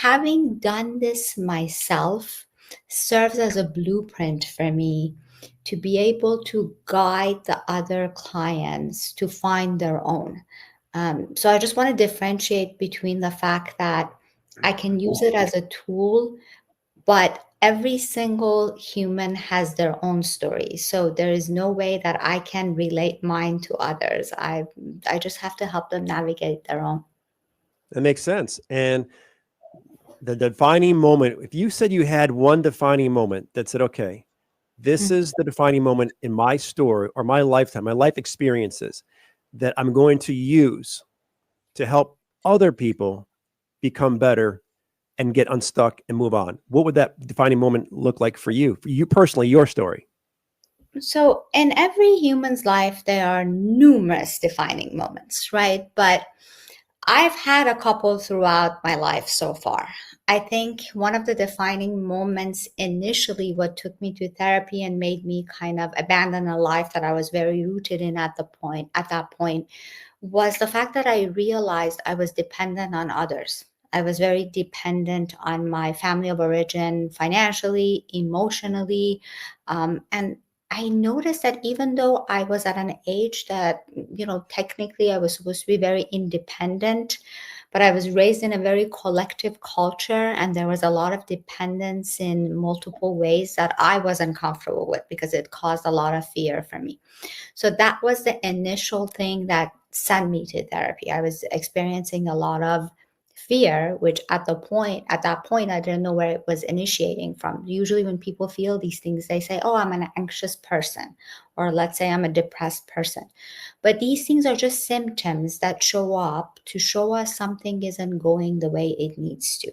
having done this myself serves as a blueprint for me to be able to guide the other clients to find their own. So I just want to differentiate between the fact that I can use it as a tool, but every single human has their own story. So there is no way that I can relate mine to others. I just have to help them navigate their own. That makes sense. And the defining moment, if you said you had one defining moment that said, okay, this is the defining moment in my story or my lifetime, my life experiences that I'm going to use to help other people become better and get unstuck and move on, what would that defining moment look like for you personally, your story? So, in every human's life, there are numerous defining moments, right? But I've had a couple throughout my life so far. I think one of the defining moments initially, what took me to therapy and made me kind of abandon a life that I was very rooted in at that point, was the fact that I realized I was dependent on others. I was very dependent on my family of origin, financially, emotionally, and I noticed that even though I was at an age that, technically I was supposed to be very independent, but I was raised in a very collective culture and there was a lot of dependence in multiple ways that I wasn't comfortable with because it caused a lot of fear for me. So that was the initial thing that sent me to therapy. I was experiencing a lot of fear, which at that point, I didn't know where it was initiating from. Usually when people feel these things, they say, oh, I'm an anxious person, or let's say I'm a depressed person. But these things are just symptoms that show up to show us something isn't going the way it needs to.